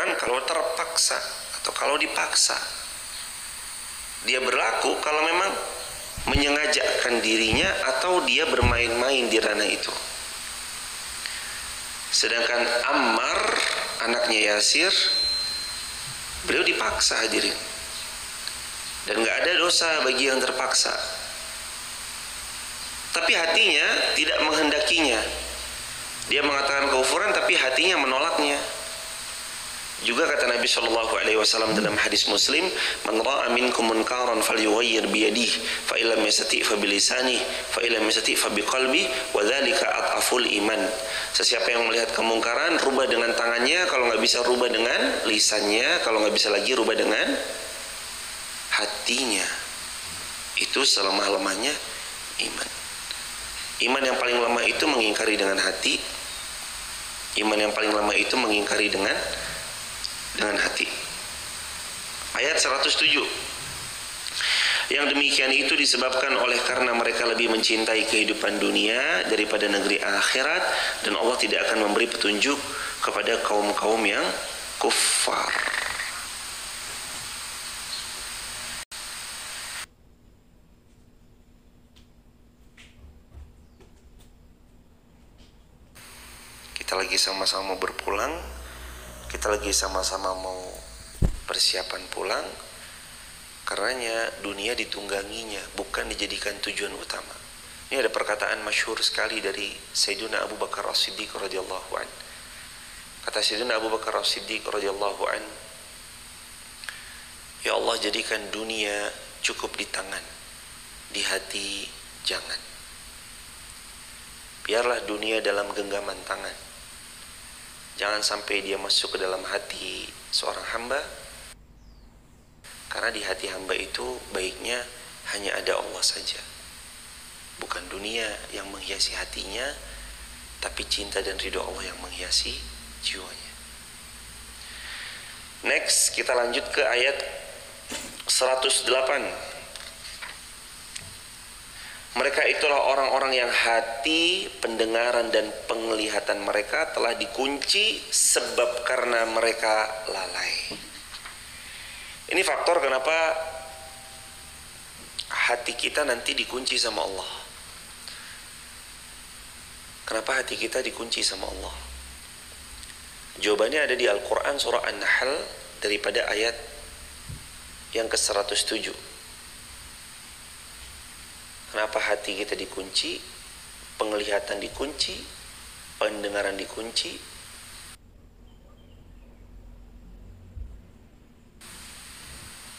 kekufuran kalau terpaksa atau kalau dipaksa. Dia berlaku kalau memang menyengajakan dirinya atau dia bermain-main di ranah itu. Sedangkan Ammar, anaknya Yasir, beliau dipaksa hadirin. Dan gak ada dosa bagi yang terpaksa. Tapi hatinya tidak menghendakinya. Dia mengatakan kekufuran tapi hatinya menolaknya. Juga kata Nabi SAW dalam hadis Muslim, "Man ra'a minkum munkaran falyughayyir bi yadihi, fa illam yastati' fa bi lisanihi, fa illam yastati' fa bi qalbi, wa dzalika at'aful iman." Sesiapa yang melihat kemungkaran, rubah dengan tangannya, kalau nggak bisa rubah dengan lisannya, kalau nggak bisa lagi rubah dengan hatinya. Itu selemah-lemahnya iman. Iman yang paling lemah itu mengingkari dengan hati. Iman yang paling lemah itu mengingkari dengan hati. Ayat 107. Yang demikian itu disebabkan oleh karena mereka lebih mencintai kehidupan dunia daripada negeri akhirat, dan Allah tidak akan memberi petunjuk kepada kaum-kaum yang kufar. Kita lagi sama-sama berpulang. Kita lagi sama-sama mau persiapan pulang. Karenanya dunia ditungganginya, bukan dijadikan tujuan utama. Ini ada perkataan masyhur sekali dari Sayyidina Abu Bakar As-Siddiq radhiyallahu an. Kata Sayyidina Abu Bakar As-Siddiq radhiyallahu an, "Ya Allah, jadikan dunia cukup di tangan, di hati jangan. Biarlah dunia dalam genggaman tangan. Jangan sampai dia masuk ke dalam hati seorang hamba, karena di hati hamba itu baiknya hanya ada Allah saja. Bukan dunia yang menghiasi hatinya, tapi cinta dan ridho Allah yang menghiasi jiwanya." Next, kita lanjut ke ayat 108. Mereka itulah orang-orang yang hati, pendengaran dan penglihatan mereka telah dikunci sebab karena mereka lalai. Ini faktor kenapa hati kita nanti dikunci sama Allah. Kenapa hati kita dikunci sama Allah? Jawabannya ada di Al-Quran surah An-Nahl daripada ayat yang ke-107. Kenapa hati kita dikunci, penglihatan dikunci, pendengaran dikunci?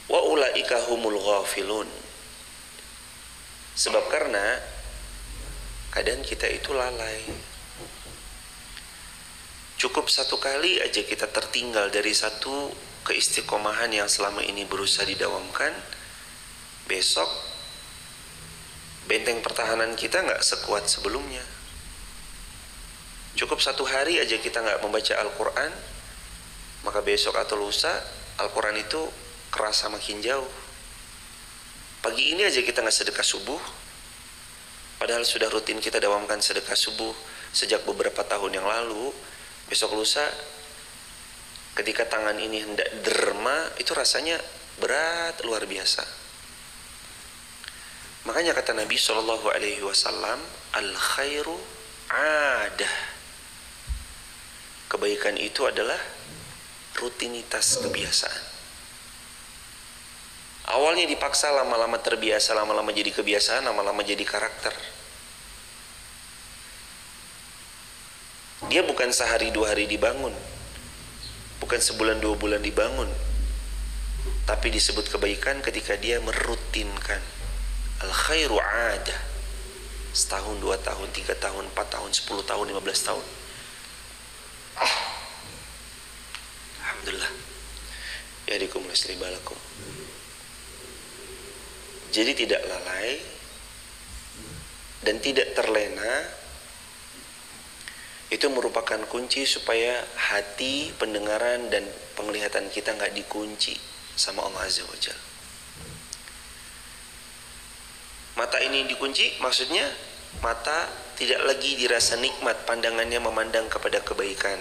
Wa ulaika humul ghafilun. Sebab karena keadaan kita itu lalai. Cukup satu kali aja kita tertinggal dari satu keistiqomahan yang selama ini berusaha didawamkan, besok benteng pertahanan kita nggak sekuat sebelumnya. Cukup satu hari aja kita nggak membaca Al-Quran, maka besok atau lusa Al-Quran itu kerasa makin jauh. Pagi ini aja kita nggak sedekah subuh, padahal sudah rutin kita dawamkan sedekah subuh sejak beberapa tahun yang lalu. Besok lusa ketika tangan ini hendak derma, itu rasanya berat luar biasa. Makanya kata Nabi SAW, al-khairu adah. Kebaikan itu adalah rutinitas, kebiasaan. Awalnya dipaksa, lama-lama terbiasa, lama-lama jadi kebiasaan, lama-lama jadi karakter. Dia bukan sehari dua hari dibangun, bukan sebulan dua bulan dibangun, tapi disebut kebaikan ketika dia merutinkan. Al-khairu adah. Setahun, 2 tahun, 3 tahun, 4 tahun, 10 tahun, 15 tahun. Alhamdulillah. Yahdikum lisli balakum. Jadi tidak lalai dan tidak terlena. Itu merupakan kunci supaya hati, pendengaran dan penglihatan kita nggak dikunci sama Allah Azza wa Jalla. Mata ini dikunci, maksudnya mata tidak lagi dirasa nikmat pandangannya memandang kepada kebaikan.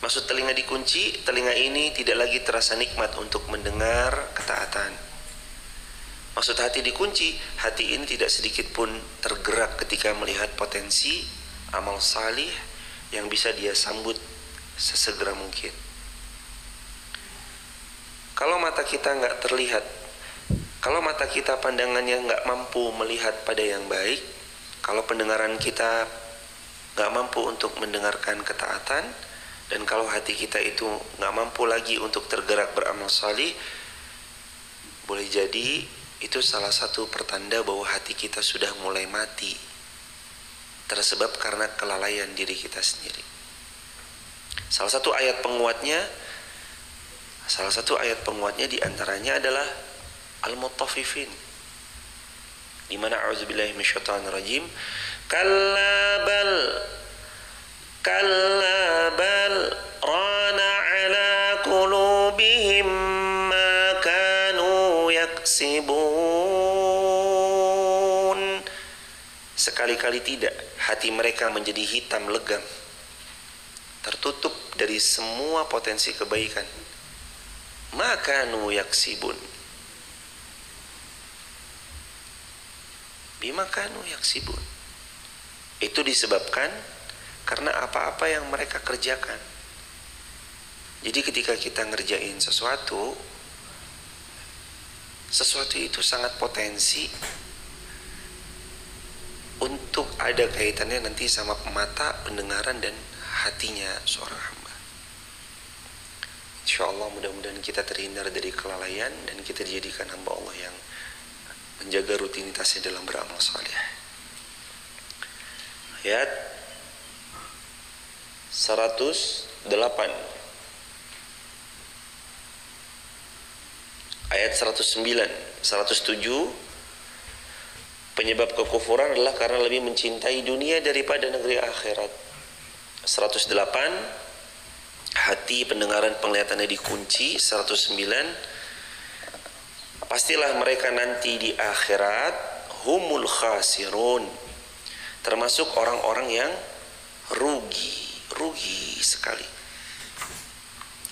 Maksud telinga dikunci, telinga ini tidak lagi terasa nikmat untuk mendengar ketaatan. Maksud hati dikunci, hati ini tidak sedikit pun tergerak ketika melihat potensi amal salih yang bisa dia sambut sesegera mungkin. Kalau mata kita nggak terlihat, kalau mata kita pandangannya nggak mampu melihat pada yang baik, kalau pendengaran kita nggak mampu untuk mendengarkan ketaatan, dan kalau hati kita itu nggak mampu lagi untuk tergerak beramal salih, boleh jadi itu salah satu pertanda bahwa hati kita sudah mulai mati, tersebab karena kelalaian diri kita sendiri. Salah satu ayat penguatnya diantaranya adalah Al-Mutaffifin, di mana a'udzubillahi minasyaitonir rajim, kalla bal rana ala qulubihim ma kanu yaksibun. Sekali-kali tidak, hati mereka menjadi hitam legam, tertutup dari semua potensi kebaikan. Ma kanu yaksibun, bima kanu yaksibun. Itu disebabkan karena apa-apa yang mereka kerjakan. Jadi ketika kita ngerjain sesuatu itu sangat potensi untuk ada kaitannya nanti sama mata, pendengaran, dan hatinya seorang hamba. InsyaAllah mudah-mudahan kita terhindar dari kelalaian dan kita dijadikan hamba Allah yang menjaga rutinitasnya dalam beramal saleh. Ayat 108, ayat 109, 107, penyebab kekufuran adalah karena lebih mencintai dunia daripada negeri akhirat. 108, hati, pendengaran, penglihatannya dikunci. 109, pastilah mereka nanti di akhirat humul khasirun, termasuk orang-orang yang rugi sekali.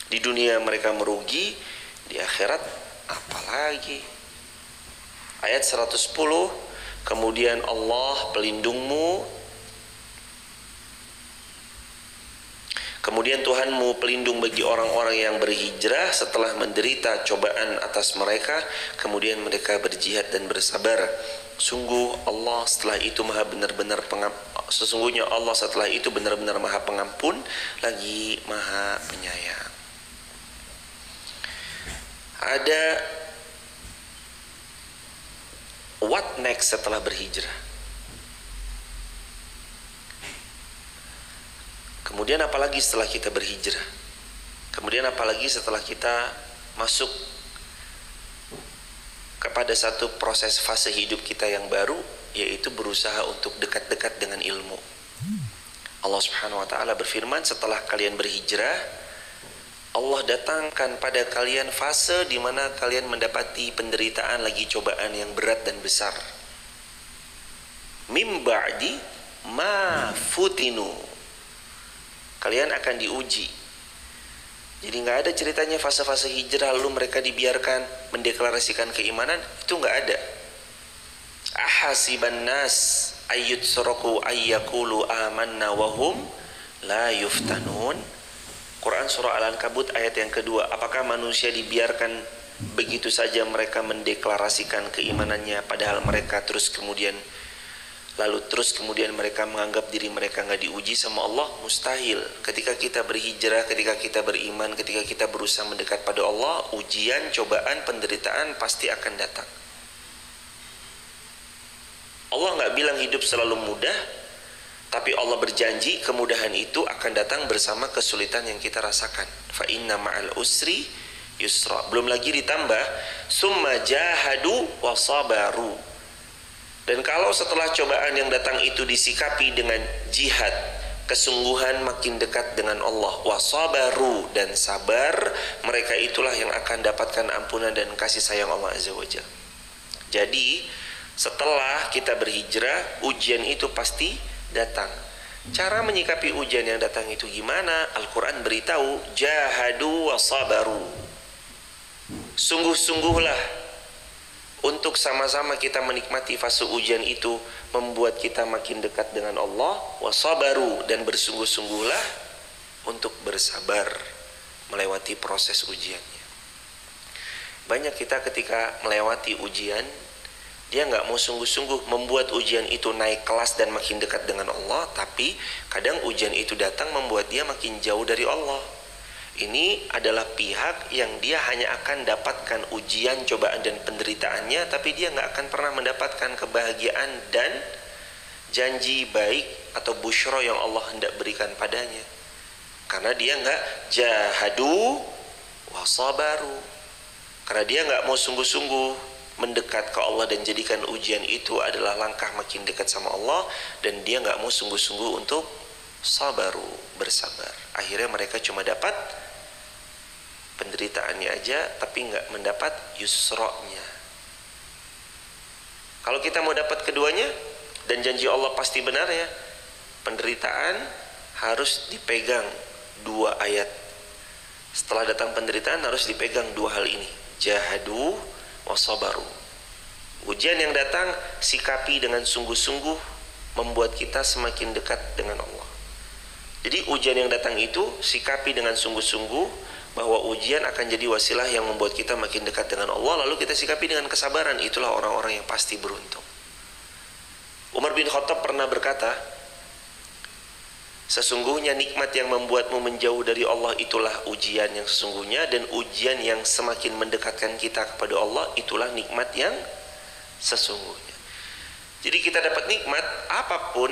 Di dunia mereka merugi, di akhirat apalagi. Ayat 110, kemudian Allah pelindungmu, kemudian Tuhanmu pelindung bagi orang-orang yang berhijrah setelah menderita cobaan atas mereka, kemudian mereka berjihad dan bersabar. Sesungguhnya Allah setelah itu benar-benar maha pengampun lagi maha penyayang. Ada what next setelah berhijrah? Kemudian apalagi setelah kita berhijrah? Kemudian apalagi setelah kita masuk kepada satu proses fase hidup kita yang baru, yaitu berusaha untuk dekat-dekat dengan ilmu. Allah Subhanahu wa taala berfirman, setelah kalian berhijrah, Allah datangkan pada kalian fase di mana kalian mendapati penderitaan, lagi cobaan yang berat dan besar. Mim ba'di ma futinu, kalian akan diuji. Jadi nggak ada ceritanya fase-fase hijrah lalu mereka dibiarkan mendeklarasikan keimanan, itu nggak ada. Ahasiban nas ayyutsraku ayyakulu amanna wahum la yuftanun. Quran surah Al-Ankabut ayat yang kedua. Apakah manusia dibiarkan begitu saja mereka mendeklarasikan keimanannya padahal mereka terus kemudian mereka menganggap diri mereka nggak diuji sama Allah? Mustahil. Ketika kita berhijrah, ketika kita beriman, ketika kita berusaha mendekat pada Allah, ujian, cobaan, penderitaan pasti akan datang. Allah nggak bilang hidup selalu mudah, tapi Allah berjanji kemudahan itu akan datang bersama kesulitan yang kita rasakan. Fa inna ma'al usri yusra. Belum lagi ditambah summa jahadu wa sabaru. Dan kalau setelah cobaan yang datang itu disikapi dengan jihad, kesungguhan makin dekat dengan Allah, wasabaru, dan sabar, mereka itulah yang akan dapatkan ampunan dan kasih sayang Allah Azza wa Jalla. Jadi setelah kita berhijrah, ujian itu pasti datang. Cara menyikapi ujian yang datang itu gimana? Al-Quran beritahu, jahadu wa sabaru. Sungguh-sungguhlah untuk sama-sama kita menikmati fase ujian itu, membuat kita makin dekat dengan Allah. Wa sabaru, dan bersungguh-sungguhlah untuk bersabar melewati proses ujiannya. Banyak kita ketika melewati ujian, dia nggak mau sungguh-sungguh membuat ujian itu naik kelas dan makin dekat dengan Allah, tapi kadang ujian itu datang membuat dia makin jauh dari Allah. Ini adalah pihak yang dia hanya akan dapatkan ujian, cobaan dan penderitaannya, tapi dia nggak akan pernah mendapatkan kebahagiaan dan janji baik atau busyra yang Allah hendak berikan padanya. Karena dia nggak jahadu wa sabaru. Karena dia nggak mau sungguh-sungguh mendekat ke Allah dan jadikan ujian itu adalah langkah makin dekat sama Allah, dan dia nggak mau sungguh-sungguh untuk sabaru, bersabar. Akhirnya mereka cuma dapat penderitaannya aja, tapi nggak mendapat yusro'nya. Kalau kita mau dapat keduanya dan janji Allah pasti benar ya, penderitaan harus dipegang dua ayat. Setelah datang penderitaan harus dipegang dua hal ini, jahadu wasabaru. Ujian yang datang sikapi dengan sungguh-sungguh, membuat kita semakin dekat dengan Allah. Jadi ujian yang datang itu sikapi dengan sungguh-sungguh, bahwa ujian akan jadi wasilah yang membuat kita makin dekat dengan Allah. Lalu kita sikapi dengan kesabaran. Itulah orang-orang yang pasti beruntung. Umar bin Khattab pernah berkata, sesungguhnya nikmat yang membuatmu menjauh dari Allah itulah ujian yang sesungguhnya, dan ujian yang semakin mendekatkan kita kepada Allah itulah nikmat yang sesungguhnya. Jadi kita dapat nikmat apapun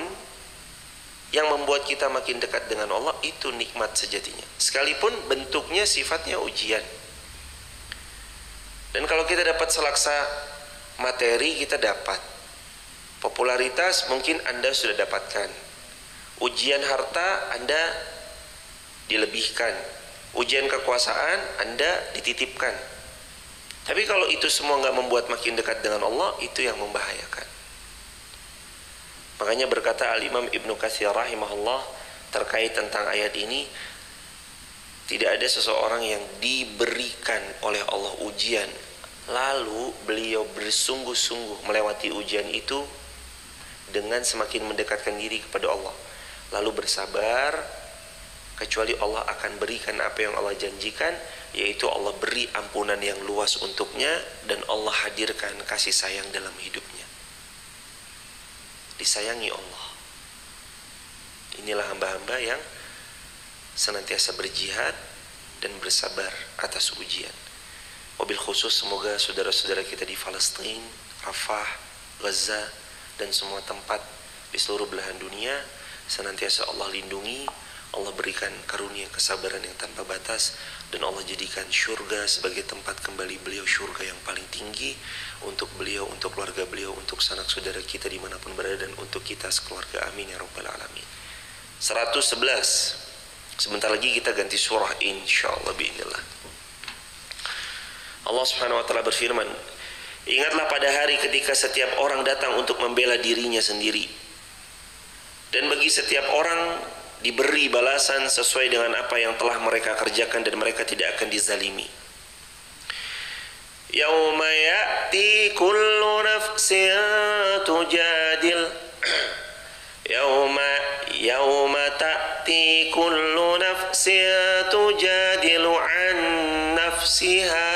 yang membuat kita makin dekat dengan Allah, itu nikmat sejatinya, sekalipun bentuknya sifatnya ujian. Dan kalau kita dapat selaksa materi, kita dapat popularitas, mungkin Anda sudah dapatkan. Ujian harta Anda dilebihkan, ujian kekuasaan Anda dititipkan. Tapi kalau itu semua nggak membuat makin dekat dengan Allah, itu yang membahayakan. Makanya berkata Al-Imam Ibnu Katsir rahimahullah terkait tentang ayat ini, tidak ada seseorang yang diberikan oleh Allah ujian, lalu beliau bersungguh-sungguh melewati ujian itu dengan semakin mendekatkan diri kepada Allah, lalu bersabar, kecuali Allah akan berikan apa yang Allah janjikan, yaitu Allah beri ampunan yang luas untuknya, dan Allah hadirkan kasih sayang dalam hidupnya. Disayangi Allah. Inilah hamba-hamba yang senantiasa berjihad dan bersabar atas ujian. Wabil khusus semoga saudara-saudara kita di Palestina, Rafah, Gaza, dan semua tempat di seluruh belahan dunia senantiasa Allah lindungi, Allah berikan karunia kesabaran yang tanpa batas, dan Allah jadikan syurga sebagai tempat kembali beliau, syurga yang paling tinggi untuk beliau, untuk keluarga beliau, untuk sanak saudara kita dimanapun berada, dan untuk kita sekeluarga. Amin ya rabbal alamin. 111. Sebentar lagi kita ganti surah insyaallah biidznillah. Allah Subhanahu wa taala berfirman, ingatlah pada hari ketika setiap orang datang untuk membela dirinya sendiri, dan bagi setiap orang diberi balasan sesuai dengan apa yang telah mereka kerjakan, dan mereka tidak akan dizalimi. Yauma ya'ti kullu nafsin tujadil yauma ta'ti kullu nafsin tujadilu an nafsiha.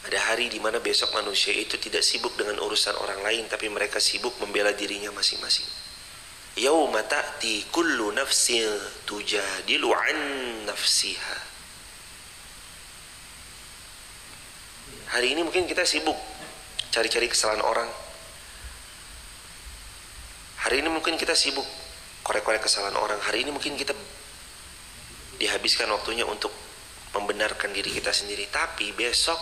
Ada hari di mana besok manusia itu tidak sibuk dengan urusan orang lain, tapi mereka sibuk membela dirinya masing-masing. Yauma ta'ti kullu nafsin tujadilu an nafsiha. Hari ini mungkin kita sibuk cari-cari kesalahan orang. Hari ini mungkin kita sibuk korek-korek kesalahan orang. Hari ini mungkin kita dihabiskan waktunya untuk membenarkan diri kita sendiri. Tapi besok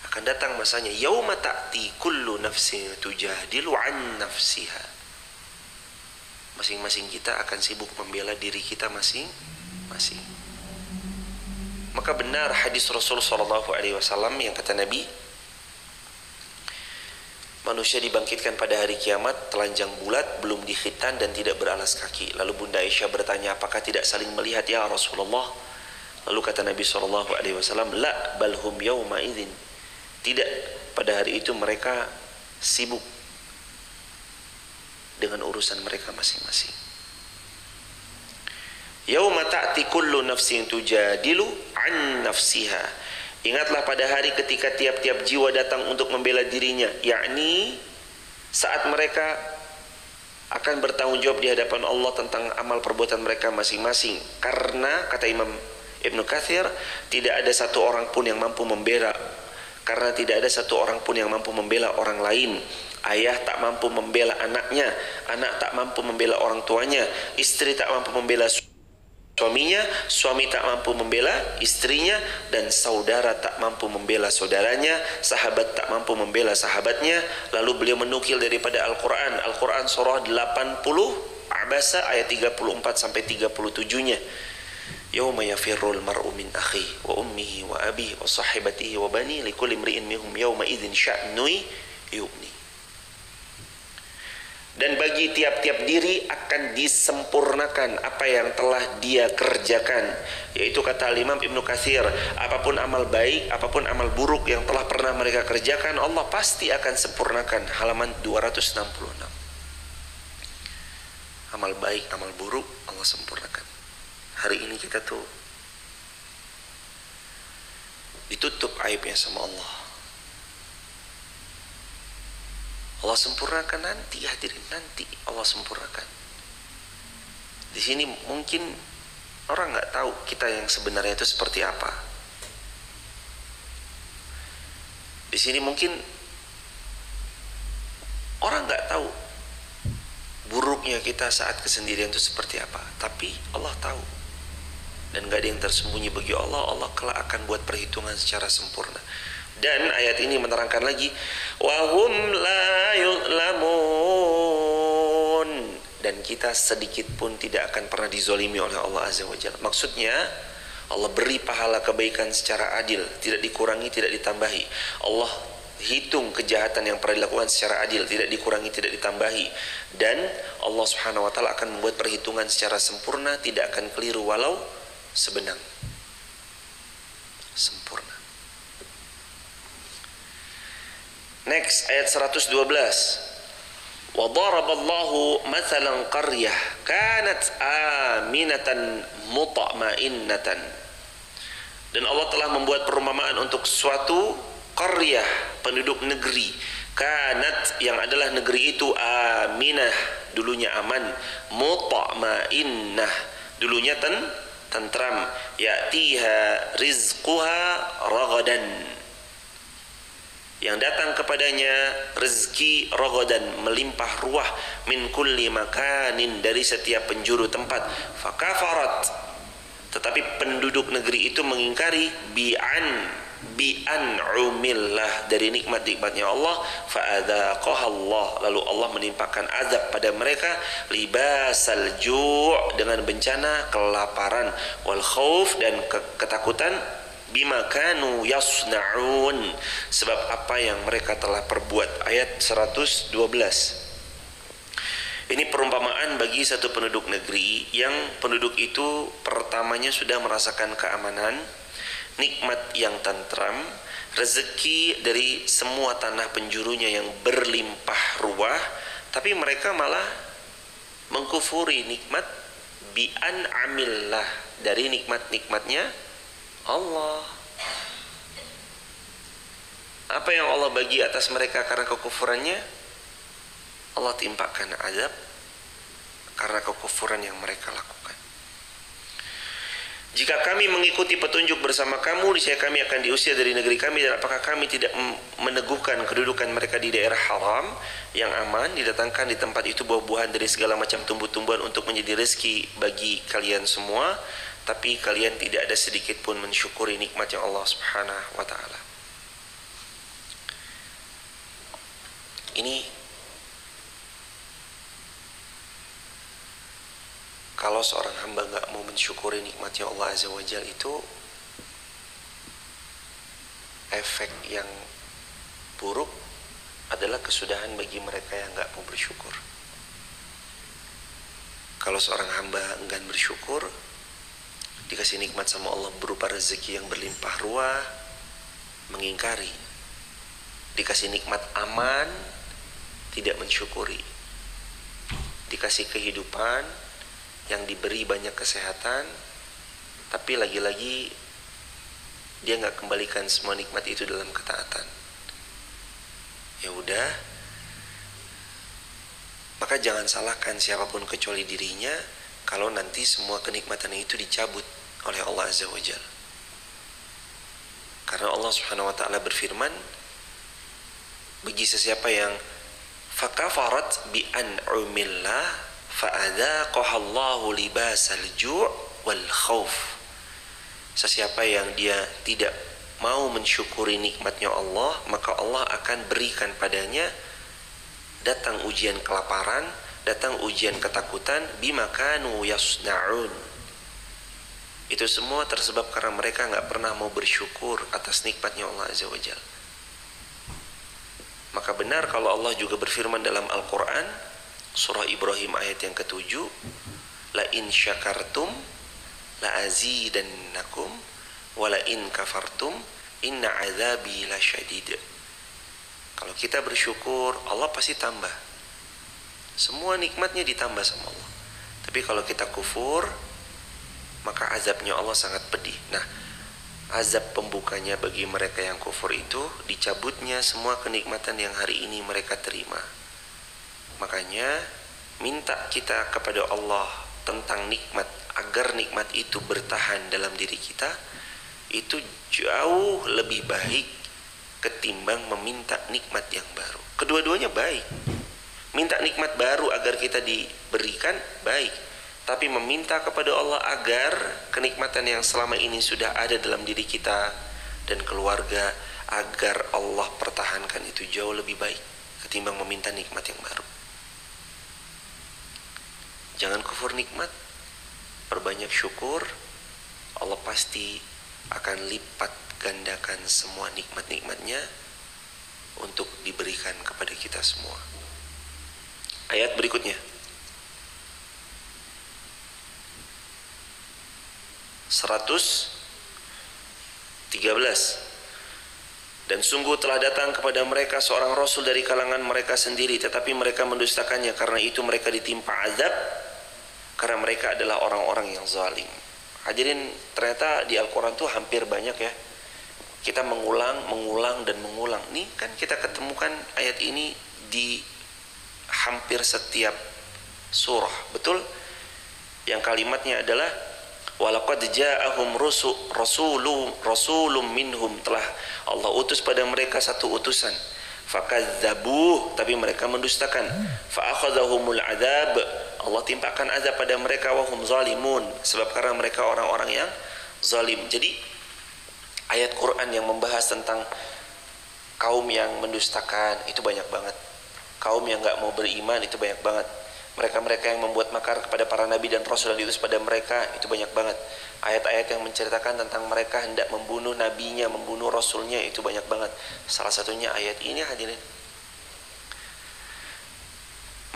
akan datang masanya, yauma ta'ti kullu nafsin tujadilu an nafsiha. Masing-masing kita akan sibuk membela diri kita masing-masing. Maka benar hadis Rasul sallallahu alaihi wasallam yang kata Nabi, manusia dibangkitkan pada hari kiamat telanjang bulat, belum dikhitan dan tidak beralas kaki. Lalu Bunda Aisyah bertanya, apakah tidak saling melihat ya Rasulullah? Lalu kata Nabi SAW, la balhum yawma idzin. Tidak, pada hari itu mereka sibuk dengan urusan mereka masing-masing. Yauma ta'ti kullu nafsin tujadilu an nafsiha. Ingatlah pada hari ketika tiap-tiap jiwa datang untuk membela dirinya, yakni saat mereka akan bertanggung jawab di hadapan Allah tentang amal perbuatan mereka masing-masing. Karena kata Imam Ibnu Katsir, tidak ada satu orang pun yang mampu membela. Karena tidak ada satu orang pun yang mampu membela orang lain. Ayah tak mampu membela anaknya, anak tak mampu membela orang tuanya, istri tak mampu membela suaminya, suami tak mampu membela istrinya, dan saudara tak mampu membela saudaranya, sahabat tak mampu membela sahabatnya. Lalu beliau menukil daripada Al-Quran, Al-Quran surah 80 Abasa ayat 34 sampai 37-nya. Yauma yafirrul mar'u min akhi wa ummihi wa abihi wa sahibatihi wa bani likulli imri'in minhum yauma idzin sya'nui yughni. Dan bagi tiap-tiap diri akan disempurnakan apa yang telah dia kerjakan. Yaitu kata Imam Ibnu Katsir, apapun amal baik, apapun amal buruk yang telah pernah mereka kerjakan, Allah pasti akan sempurnakan. Halaman 266. Amal baik, amal buruk, Allah sempurnakan. Hari ini kita tuh ditutup aibnya sama Allah. Allah sempurnakan nanti, hadirin, nanti Allah sempurnakan. Di sini mungkin orang nggak tahu kita yang sebenarnya itu seperti apa. Di sini mungkin orang nggak tahu buruknya kita saat kesendirian itu seperti apa. Tapi Allah tahu, dan nggak ada yang tersembunyi bagi Allah. Allah kelak akan buat perhitungan secara sempurna. Dan ayat ini menerangkan lagi, wahum la yu'lamun, dan kita sedikit pun tidak akan pernah dizolimi oleh Allah Azza wa Jalla. Maksudnya Allah beri pahala kebaikan secara adil, tidak dikurangi, tidak ditambahi. Allah hitung kejahatan yang pernah dilakukan secara adil, tidak dikurangi, tidak ditambahi. Dan Allah Subhanahu wa taala akan membuat perhitungan secara sempurna, tidak akan keliru walau sebenang. Sempurna. Next, ayat 112. Wa daraballahu mathalan qaryah kanat aminatan mutma'innatan. Dan Allah telah membuat perumpamaan untuk suatu qaryah, penduduk negeri. Kanat, yang adalah negeri itu, aminah, dulunya aman, mutma'innah, dulunya tentram, ya'tiha rizquha ragadan, yang datang kepadanya rezeki ragadan, melimpah ruah, min kulli makanin, dari setiap penjuru tempat. Fakafarat, tetapi penduduk negeri itu mengingkari bi'an'umillah, dari nikmat-nikmatnya Allah. Fa'adzaqaha Allah, lalu Allah menimpakan azab pada mereka, libasal ju', dengan bencana kelaparan, wal khauf, dan ketakutan, bima kanu yasna'un, sebab apa yang mereka telah perbuat. Ayat 112. Ini perumpamaan bagi satu penduduk negeri yang penduduk itu pertamanya sudah merasakan keamanan, nikmat yang tentram, rezeki dari semua tanah penjurunya yang berlimpah ruah, tapi mereka malah mengkufuri nikmat bi'an'amillah, dari nikmat-nikmatnya Allah. Apa yang Allah bagi atas mereka karena kekufurannya? Allah timpakan azab karena kekufuran yang mereka lakukan. Jika kami mengikuti petunjuk bersama kamu, niscaya kami akan diusir dari negeri kami. Dan apakah kami tidak meneguhkan kedudukan mereka di daerah haram yang aman, didatangkan di tempat itu buah-buahan dari segala macam tumbuh-tumbuhan untuk menjadi rezeki bagi kalian semua, tapi kalian tidak ada sedikit pun mensyukuri nikmat yang Allah Subhanahu wa taala. Ini kalau seorang hamba nggak mau mensyukuri nikmatnya Allah Azza wa Jalla, itu efek yang buruk adalah kesudahan bagi mereka yang nggak mau bersyukur. Kalau seorang hamba enggan bersyukur, dikasih nikmat sama Allah berupa rezeki yang berlimpah ruah, mengingkari. Dikasih nikmat aman, tidak mensyukuri. Dikasih kehidupan yang diberi banyak kesehatan, tapi lagi-lagi dia nggak kembalikan semua nikmat itu dalam ketaatan. Ya udah, maka jangan salahkan siapapun kecuali dirinya kalau nanti semua kenikmatan itu dicabut oleh Allah Azza wa Jalla. Karena Allah Subhanahu wa taala berfirman, bagi sesiapa yang fakafarat bi an'umillah fa'adzaqahallahu libasal ju' wal khauf. Sesiapa yang dia tidak mau mensyukuri nikmatnya Allah, maka Allah akan berikan padanya datang ujian kelaparan, datang ujian ketakutan, bima kanu yasna'un. Itu semua tersebab karena mereka nggak pernah mau bersyukur atas nikmatnya Allah Azza wa Jalla. Maka benar kalau Allah juga berfirman dalam Al-Quran, surah Ibrahim ayat yang ke-7, la in syakartum la azidannakum wa la in kafartum inna azabi lasyadid. Kalau kita bersyukur, Allah pasti tambah. Semua nikmatnya ditambah sama Allah. Tapi kalau kita kufur, maka azabnya Allah sangat pedih. Nah, azab pembukanya bagi mereka yang kufur itu dicabutnya semua kenikmatan yang hari ini mereka terima. Makanya minta kita kepada Allah tentang nikmat, agar nikmat itu bertahan dalam diri kita, itu jauh lebih baik ketimbang meminta nikmat yang baru. Kedua-duanya baik. Minta nikmat baru agar kita diberikan, baik. Tapi meminta kepada Allah agar kenikmatan yang selama ini sudah ada dalam diri kita dan keluarga, agar Allah pertahankan, itu jauh lebih baik ketimbang meminta nikmat yang baru. Jangan kufur nikmat, perbanyak syukur. Allah pasti akan lipat gandakan semua nikmat-nikmatnya untuk diberikan kepada kita semua. Ayat berikutnya, 113. Dan sungguh telah datang kepada mereka seorang rasul dari kalangan mereka sendiri, tetapi mereka mendustakannya. Karena itu mereka ditimpa azab, karena mereka adalah orang-orang yang zalim. Hadirin, ternyata di Al-Quran tuh hampir banyak ya, kita mengulang dan mengulang. Nih kan kita ketemukan ayat ini di hampir setiap surah, betul? Yang kalimatnya adalah walaqad ja'ahum rasulun minhum, telah Allah utus pada mereka satu utusan. Fakadzabuh, tapi mereka mendustakan. Fa'akhadzahumul adzab, Allah timpakan azab pada mereka, wahum zalimun, sebab karena mereka orang-orang yang zalim. Jadi ayat Quran yang membahas tentang kaum yang mendustakan itu banyak banget. Kaum yang gak mau beriman itu banyak banget. Mereka-mereka yang membuat makar kepada para nabi dan rasul yang diutus pada mereka itu banyak banget. Ayat-ayat yang menceritakan tentang mereka hendak membunuh nabinya, membunuh rasulnya, itu banyak banget. Salah satunya ayat ini, hadirin.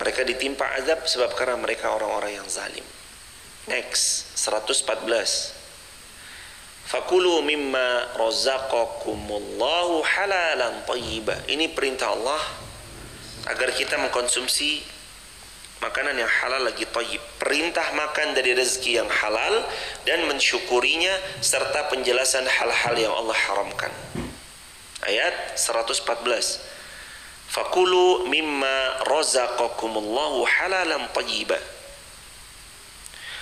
Mereka ditimpa azab sebab karena mereka orang-orang yang zalim. Next, 114. Fakulu mimma razaqakumullahu halalan thayyibah. Ini perintah Allah agar kita mengkonsumsi makanan yang halal lagi thayyib. Perintah makan dari rezeki yang halal dan mensyukurinya, serta penjelasan hal-hal yang Allah haramkan. Ayat 114. Fakulu mimma razaqakumullahu halalan thayyibah.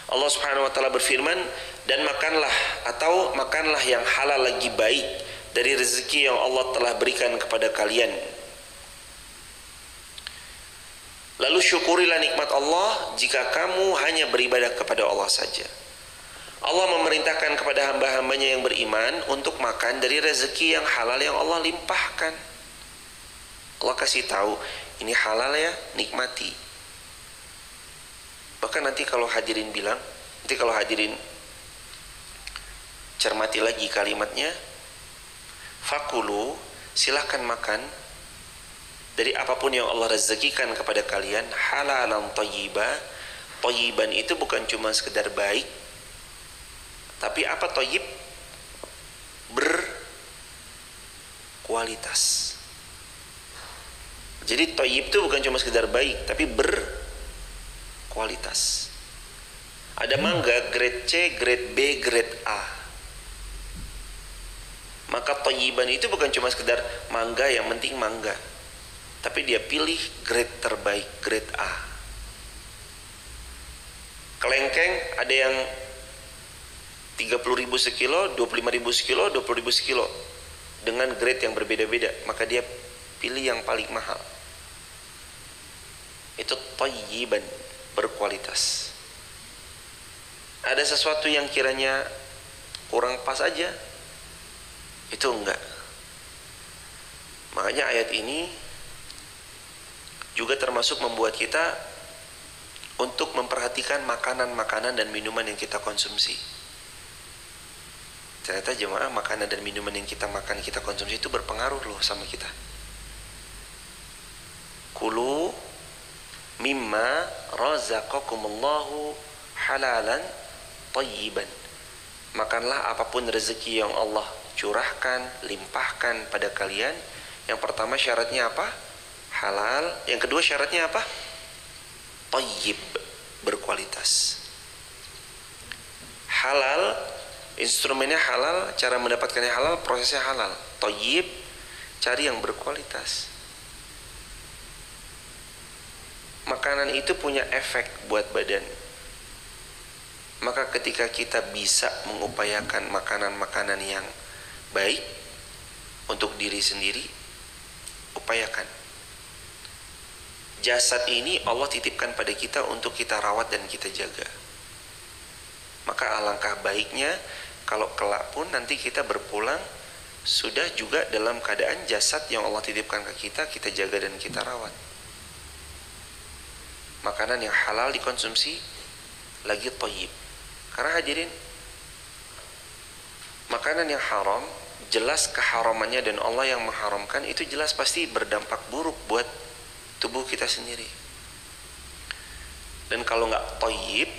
Allah Subhanahu wa taala berfirman, dan makanlah atau makanlah yang halal lagi baik dari rezeki yang Allah telah berikan kepada kalian. Lalu syukurilah nikmat Allah jika kamu hanya beribadah kepada Allah saja. Allah memerintahkan kepada hamba-hambanya yang beriman untuk makan dari rezeki yang halal yang Allah limpahkan. Allah kasih tahu, ini halal ya, nikmati. Bahkan nanti kalau hadirin bilang, nanti kalau hadirin cermati lagi kalimatnya, fakulu, silahkan makan dari apapun yang Allah rezekikan kepada kalian, halalan thayyiba. Thayyiban itu bukan cuma sekedar baik, tapi apa thayyib? Berkualitas. Jadi thayyib itu bukan cuma sekedar baik, tapi berkualitas. Ada mangga grade C, grade B, grade A. Maka thayyiban itu bukan cuma sekedar mangga yang penting mangga, tapi dia pilih grade terbaik, grade A. Kelengkeng ada yang 30.000 sekilo, 25.000 sekilo, 20.000 sekilo dengan grade yang berbeda-beda, maka dia pilih yang paling mahal. Itu thayyiban, berkualitas. Ada sesuatu yang kiranya kurang pas aja, itu enggak. Makanya ayat ini juga termasuk membuat kita untuk memperhatikan makanan-makanan dan minuman yang kita konsumsi. Ternyata jemaah, makanan dan minuman yang kita makan, kita konsumsi itu berpengaruh loh sama kita. Kulu mimma razaqakumullahu halalan thayyiban. Makanlah apapun rezeki yang Allah curahkan, limpahkan pada kalian. Yang pertama syaratnya apa? Halal. Yang kedua syaratnya apa? Thayyib, berkualitas. Halal, instrumennya halal, cara mendapatkannya halal, prosesnya halal. Thayyib, cari yang berkualitas. Makanan itu punya efek buat badan. Maka ketika kita bisa mengupayakan makanan-makanan yang baik untuk diri sendiri, upayakan. Jasad ini Allah titipkan pada kita untuk kita rawat dan kita jaga. Maka alangkah baiknya kalau kelak pun nanti kita berpulang sudah juga dalam keadaan jasad yang Allah titipkan ke kita, kita jaga dan kita rawat. Makanan yang halal dikonsumsi, lagi thayyib. Karena hadirin, makanan yang haram jelas keharamannya dan Allah yang mengharamkan itu jelas pasti berdampak buruk buat tubuh kita sendiri. Dan kalau nggak thayyib,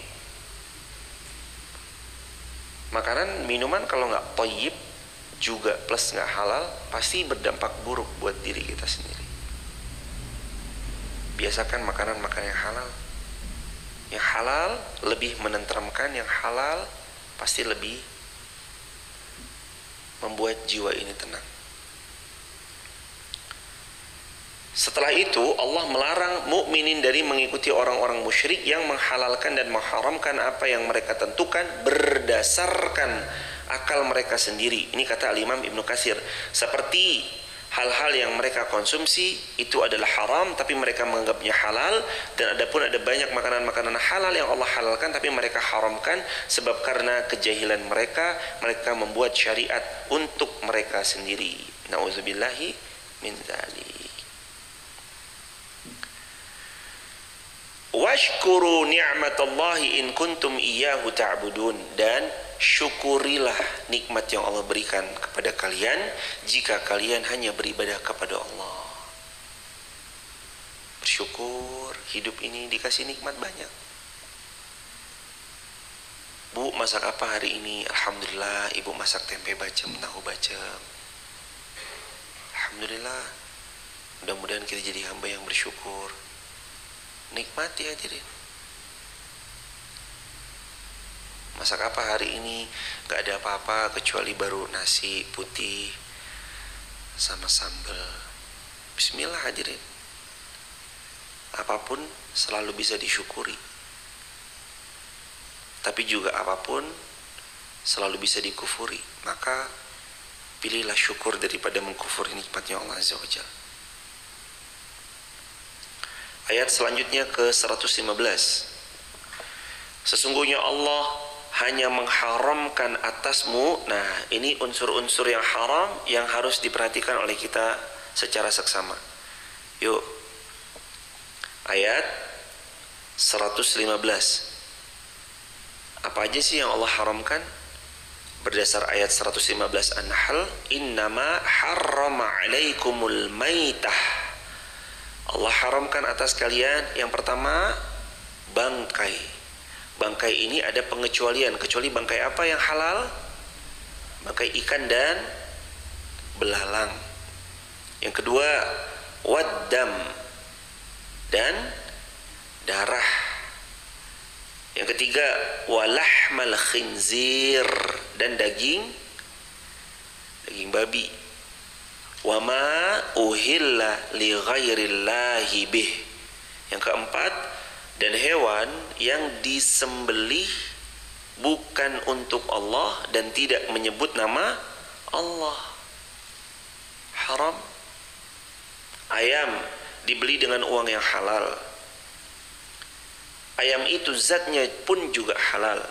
makanan minuman kalau nggak thayyib juga plus nggak halal, pasti berdampak buruk buat diri kita sendiri. Biasakan makanan-makanan yang halal. Yang halal lebih menenteramkan, yang halal pasti lebih membuat jiwa ini tenang. Setelah itu Allah melarang mukminin dari mengikuti orang-orang musyrik yang menghalalkan dan mengharamkan apa yang mereka tentukan berdasarkan akal mereka sendiri. Ini kata Al-Imam Ibnu Katsir. Seperti hal-hal yang mereka konsumsi itu adalah haram tapi mereka menganggapnya halal, dan adapun ada banyak makanan-makanan halal yang Allah halalkan tapi mereka haramkan sebab karena kejahilan mereka membuat syariat untuk mereka sendiri. Nauzubillahi min dzalik. Washkuru ni'matallahi in kuntum iyyahu ta'budun, dan syukurilah nikmat yang Allah berikan kepada kalian jika kalian hanya beribadah kepada Allah. Bersyukur, hidup ini dikasih nikmat banyak. Bu, masak apa hari ini? Alhamdulillah, ibu masak tempe bacem, tahu bacem. Alhamdulillah. Mudah-mudahan kita jadi hamba yang bersyukur. Nikmati hadirin. Masak apa hari ini? Gak ada apa-apa kecuali baru nasi putih sama sambal. Bismillah hadirin. Apapun selalu bisa disyukuri. Tapi juga apapun selalu bisa dikufuri. Maka pilihlah syukur daripada mengkufuri nikmatnya Allah Azza wa Jalla. Ayat selanjutnya ke 115. Sesungguhnya Allah hanya mengharamkan atasmu. Nah, ini unsur-unsur yang haram yang harus diperhatikan oleh kita secara seksama. Yuk. Ayat 115. Apa aja sih yang Allah haramkan? Berdasar ayat 115 An-Nahl, innama harrama alaikumul maitah Allah haramkan atas kalian yang pertama bangkai. Bangkai ini ada pengecualian, kecuali bangkai apa yang halal? Bangkai ikan dan belalang. Yang kedua waddam, dan darah. Yang ketiga walahmal khinzir, dan daging babi. Wama uhilla li ghairillahi bih. Yang keempat, dan hewan yang disembelih bukan untuk Allah dan tidak menyebut nama Allah. Haram. Ayam dibeli dengan uang yang halal. Ayam itu zatnya pun juga halal.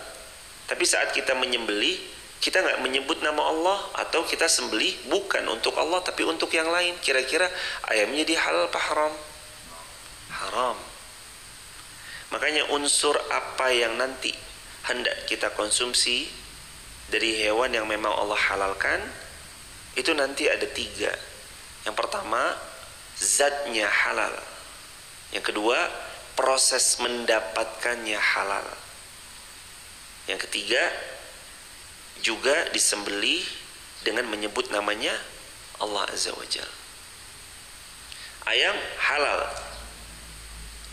Tapi saat kita menyembelih, kita nggak menyebut nama Allah, atau kita sembelih bukan untuk Allah tapi untuk yang lain. Kira-kira ayamnya di halal apa haram? Haram. Makanya unsur apa yang nanti hendak kita konsumsi dari hewan yang memang Allah halalkan, itu nanti ada 3. Yang pertama, zatnya halal. Yang kedua, proses mendapatkannya halal. Yang ketiga, juga disembelih dengan menyebut namanya Allah Azza wa Jalla. Ayam halal,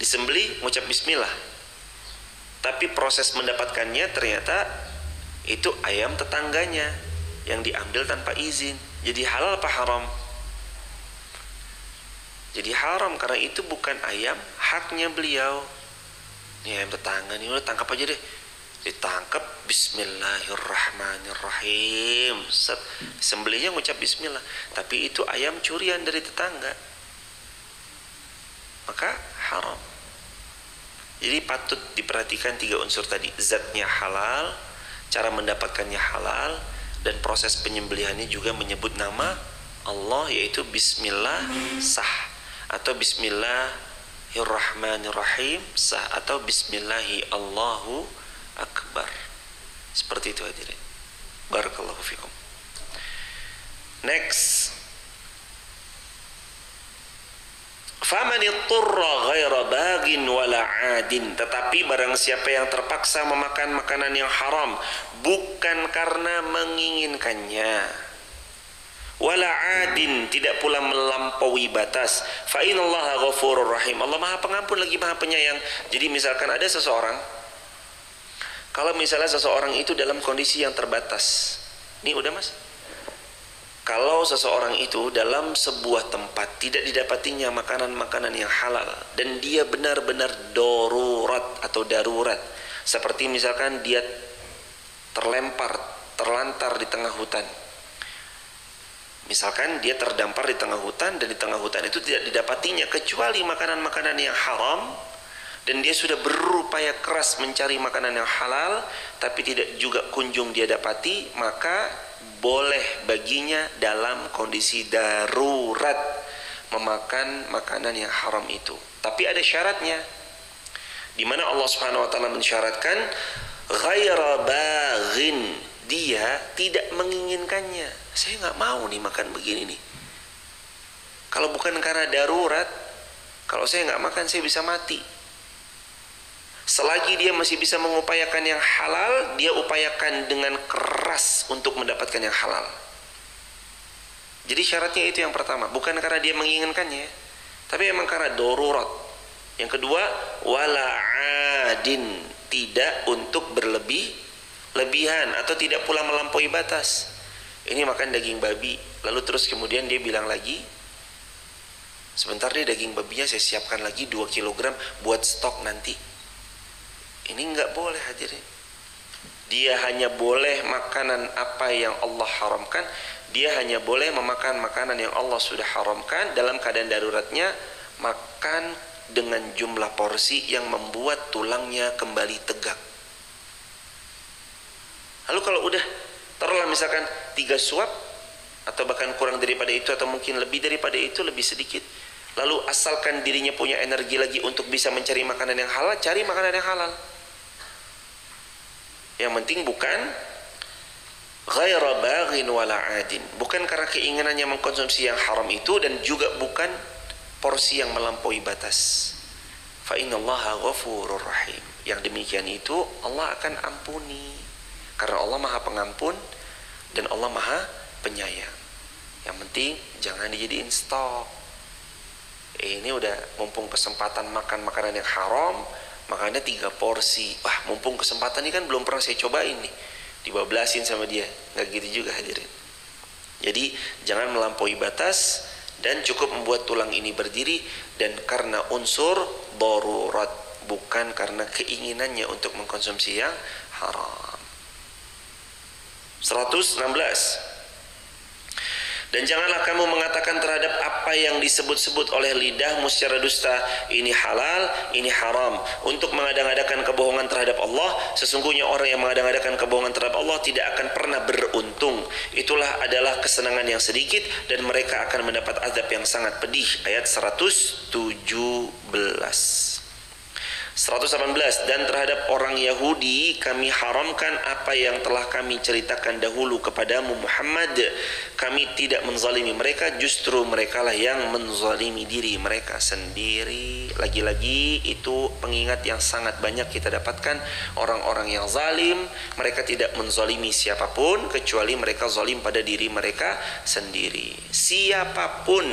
disembelih mengucap bismillah, tapi proses mendapatkannya ternyata itu ayam tetangganya yang diambil tanpa izin. Jadi halal apa haram? Jadi haram, karena itu bukan ayam haknya beliau. Ini ayam tetangga nih, udah tangkap aja deh. Ditangkap, bismillahirrahmanirrahim, set, sembelihnya ngucap bismillah, tapi itu ayam curian dari tetangga, maka haram. Jadi patut diperhatikan 3 unsur tadi. Zatnya halal, cara mendapatkannya halal, dan proses penyembelihannya juga menyebut nama Allah, yaitu bismillah sah, atau bismillahirrahmanirrahim sah, atau bismillahi Allahu akbar. Seperti itu hadirin. Barakallahu fikum. Next. Faman itturra ghaira bagin wala adin. Tetapi barang siapa yang terpaksa memakan makanan yang haram bukan karena menginginkannya, wala adin, tidak pula melampaui batas, fa innallaha ghafurur rahim. Allah Maha Pengampun lagi Maha Penyayang. Jadi misalkan ada seseorang, kalau misalnya seseorang itu dalam kondisi yang terbatas, ini udah mas, kalau seseorang itu dalam sebuah tempat tidak didapatinya makanan-makanan yang halal, dan dia benar-benar darurat, seperti misalkan dia terlantar di tengah hutan. Misalkan dia terdampar di tengah hutan, dan di tengah hutan itu tidak didapatinya kecuali makanan-makanan yang haram, dan dia sudah berupaya keras mencari makanan yang halal tapi tidak juga kunjung dia dapati, maka boleh baginya dalam kondisi darurat memakan makanan yang haram itu. Tapi ada syaratnya, di mana Allah Subhanahu wa taala mensyaratkan ghaira baghin, dia tidak menginginkannya. Saya nggak mau nih makan begini nih. Kalau bukan karena darurat, kalau saya nggak makan saya bisa mati. Selagi dia masih bisa mengupayakan yang halal, dia upayakan dengan keras untuk mendapatkan yang halal. Jadi syaratnya itu yang pertama, bukan karena dia menginginkannya, tapi memang karena darurat. Yang kedua, wala adin, tidak untuk berlebihan atau tidak pula melampaui batas. Ini makan daging babi, lalu terus kemudian dia bilang lagi, sebentar deh, daging babinya saya siapkan lagi 2 kg buat stok nanti. Ini enggak boleh hadirin. Dia hanya boleh makanan apa yang Allah haramkan. Dia hanya boleh memakan makanan yang Allah sudah haramkan dalam keadaan daruratnya, makan dengan jumlah porsi yang membuat tulangnya kembali tegak. Lalu kalau udah taruhlah misalkan 3 suap, atau bahkan kurang daripada itu, atau mungkin lebih daripada itu, lebih sedikit, lalu asalkan dirinya punya energi lagi untuk bisa mencari makanan yang halal, cari makanan yang halal. Yang penting bukan ghaira baghin wala adin, bukan karena keinginannya mengkonsumsi yang haram itu, dan juga bukan porsi yang melampaui batas. Fa innallaha ghafurur rahim. Yang demikian itu Allah akan ampuni, karena Allah Maha Pengampun dan Allah Maha Penyayang. Yang penting jangan dijadiin stok. Ini udah mumpung kesempatan makan makanan yang haram, makannya 3 porsi. Wah, mumpung kesempatan ini kan belum pernah saya cobain nih, dibablasin sama dia. Nggak gitu juga hadirin. Jadi jangan melampaui batas, dan cukup membuat tulang ini berdiri, dan karena unsur darurat, bukan karena keinginannya untuk mengkonsumsi yang haram. 116. Dan janganlah kamu mengatakan terhadap apa yang disebut-sebut oleh lidahmu secara dusta, ini halal, ini haram, untuk mengada-ngadakan kebohongan terhadap Allah. Sesungguhnya orang yang mengada-ngadakan kebohongan terhadap Allah tidak akan pernah beruntung. Itulah adalah kesenangan yang sedikit, dan mereka akan mendapat azab yang sangat pedih. Ayat 117. 118. Dan terhadap orang Yahudi kami haramkan apa yang telah kami ceritakan dahulu kepadamu Muhammad. Kami tidak menzalimi mereka, justru merekalah yang menzalimi diri mereka sendiri. Lagi-lagi itu pengingat yang sangat banyak kita dapatkan. Orang-orang yang zalim, mereka tidak menzalimi siapapun kecuali mereka zalim pada diri mereka sendiri. Siapapun,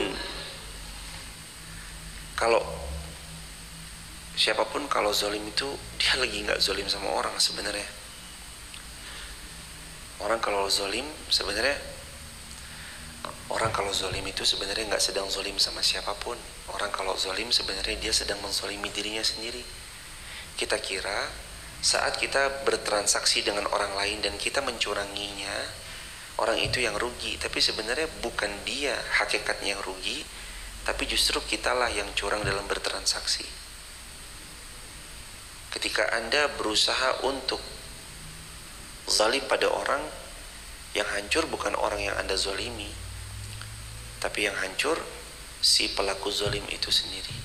siapapun kalau zalim itu dia lagi nggak zalim sama orang sebenarnya. Orang kalau zalim itu sebenarnya nggak sedang zalim sama siapapun. Orang kalau zalim sebenarnya dia sedang menzalimi dirinya sendiri. Kita kira saat kita bertransaksi dengan orang lain dan kita mencuranginya, orang itu yang rugi, tapi sebenarnya bukan dia hakikatnya yang rugi, tapi justru kitalah yang curang dalam bertransaksi. Ketika Anda berusaha untuk zalim pada orang, yang hancur bukan orang yang Anda zalimi, tapi yang hancur si pelaku zalim itu sendiri.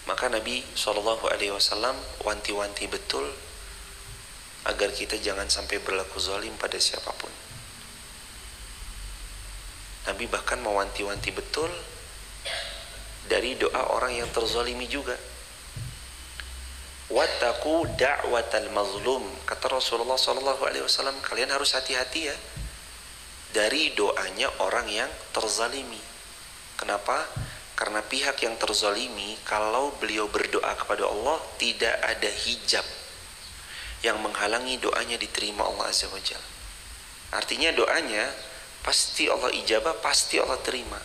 Maka Nabi SAW wanti-wanti betul agar kita jangan sampai berlaku zalim pada siapapun. Nabi bahkan mewanti-wanti betul dari doa orang yang terzalimi juga. Wattaqu da'watal mazlum, kata Rasulullah SAW, kalian harus hati-hati ya dari doanya orang yang terzalimi. Kenapa? Karena pihak yang terzalimi, kalau beliau berdoa kepada Allah, tidak ada hijab yang menghalangi doanya diterima Allah Azza wa Jalla. Artinya doanya pasti Allah ijabah, pasti Allah terima.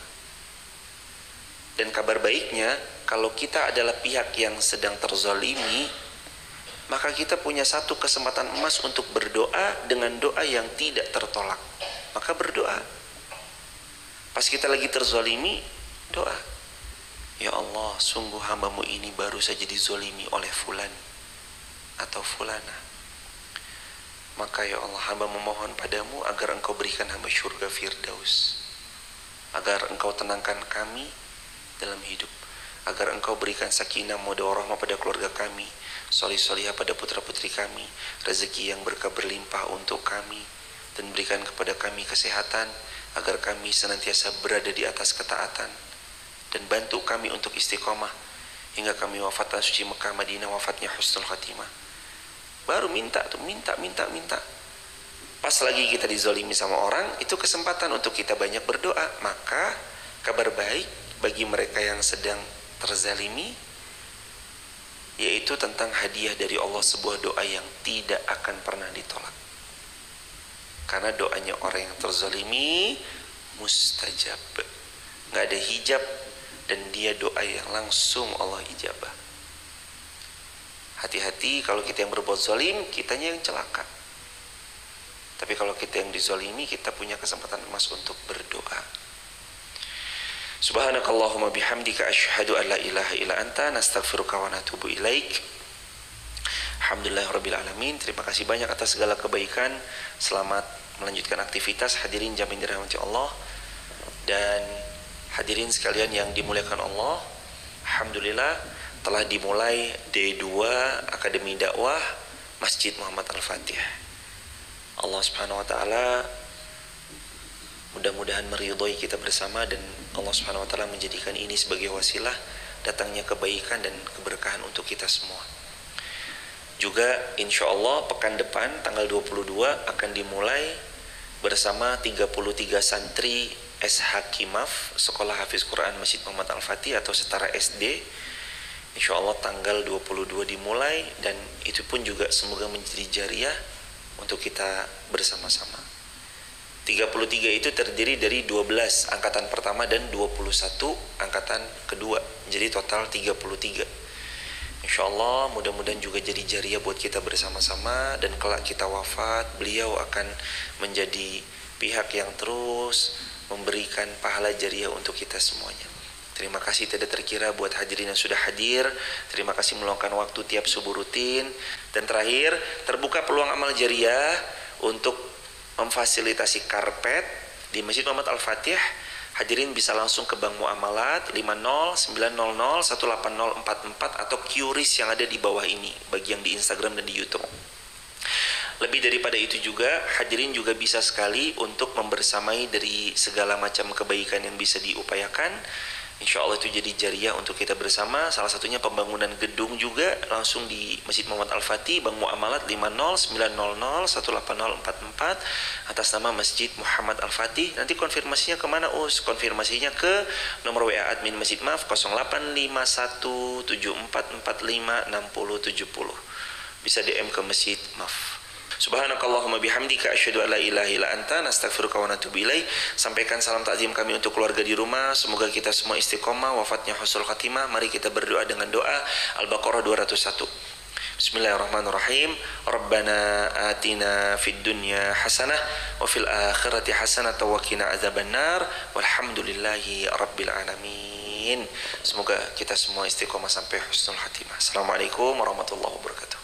Dan kabar baiknya, kalau kita adalah pihak yang sedang terzalimi, maka kita punya satu kesempatan emas untuk berdoa dengan doa yang tidak tertolak. Maka berdoa. Pas kita lagi terzalimi, doa. Ya Allah, sungguh hambamu ini baru saja dizalimi oleh fulan atau fulana. Maka ya Allah, hamba memohon padamu agar engkau berikan hamba syurga Firdaus, agar engkau tenangkan kami dalam hidup, agar engkau berikan sakinah mawaddah warahmah pada keluarga kami, solih-solihah pada putra-putri kami, rezeki yang berkah berlimpah untuk kami, dan berikan kepada kami kesehatan agar kami senantiasa berada di atas ketaatan, dan bantu kami untuk istiqomah hingga kami wafat suci Mekah Madinah, wafatnya husnul khatimah. Baru minta. Pas lagi kita dizalimi sama orang, itu kesempatan untuk kita banyak berdoa. Maka kabar baik bagi mereka yang sedang terzalimi, yaitu tentang hadiah dari Allah, sebuah doa yang tidak akan pernah ditolak. Karena doanya orang yang terzalimi mustajab, nggak ada hijab, dan dia doa yang langsung Allah ijabah. Hati-hati kalau kita yang berbuat zalim, kitanya yang celaka. Tapi kalau kita yang dizalimi, kita punya kesempatan emas untuk berdoa. Subhanakallahumma bihamdika asyhadu an la ilaha illa anta nastaghfiruka wa natubu ilaik. Alhamdulillahirabbil alamin. Terima kasih banyak atas segala kebaikan. Selamat melanjutkan aktivitas. Hadirin jamin dirahmati Allah dan hadirin sekalian yang dimuliakan Allah. Alhamdulillah telah dimulai D2 Akademi Dakwah Masjid Muhammad Al-Fatih. Allah Subhanahu wa taala mudah-mudahan meridhoi kita bersama, dan Allah Subhanahu wa taala menjadikan ini sebagai wasilah datangnya kebaikan dan keberkahan untuk kita semua. Juga insya Allah pekan depan tanggal 22 akan dimulai bersama 33 santri SH Kimaf Sekolah Hafiz Quran Masjid Muhammad Al-Fatih atau setara SD. Insya Allah tanggal 22 dimulai, dan itu pun juga semoga menjadi jariah untuk kita bersama-sama. 33 itu terdiri dari 12 angkatan pertama dan 21 angkatan kedua, jadi total 33. Insya Allah mudah-mudahan juga jadi jariah buat kita bersama-sama, dan kelak kita wafat, beliau akan menjadi pihak yang terus memberikan pahala jariah untuk kita semuanya. Terima kasih tidak terkira buat hadirin yang sudah hadir. Terima kasih meluangkan waktu tiap subuh rutin. Dan terakhir, terbuka peluang amal jariah untuk memfasilitasi karpet di Masjid Muhammad Al-Fatih. Hadirin bisa langsung ke Bank Muamalat 50900180044 atau QRIS yang ada di bawah ini, bagi yang di Instagram dan di YouTube. Lebih daripada itu juga, hadirin juga bisa sekali untuk membersamai dari segala macam kebaikan yang bisa diupayakan. Insya Allah itu jadi jariah untuk kita bersama. Salah satunya pembangunan gedung juga langsung di Masjid Muhammad Al-Fatih, Bank Muamalat 50900180044 atas nama Masjid Muhammad Al-Fatih. Nanti konfirmasinya kemana Us? Konfirmasinya ke nomor WA admin Masjid Maf 085174456070. Bisa DM ke Masjid Maf. Subhanakallahumma bihamdika asyhadu an la ilaha illa anta nastaghfiruka wa natubu ilaik. Sampaikan salam takzim kami untuk keluarga di rumah. Semoga kita semua istiqomah, wafatnya husnul khatimah. Mari kita berdoa dengan doa Al-Baqarah 201. Bismillahirrahmanirrahim. Rabbana atina fid dunya hasanah wa fil akhirati hasanah wa qina adzabannar. Walhamdulillahi rabbil alamin. Semoga kita semua istiqomah sampai husnul khatimah. Assalamualaikum warahmatullahi wabarakatuh.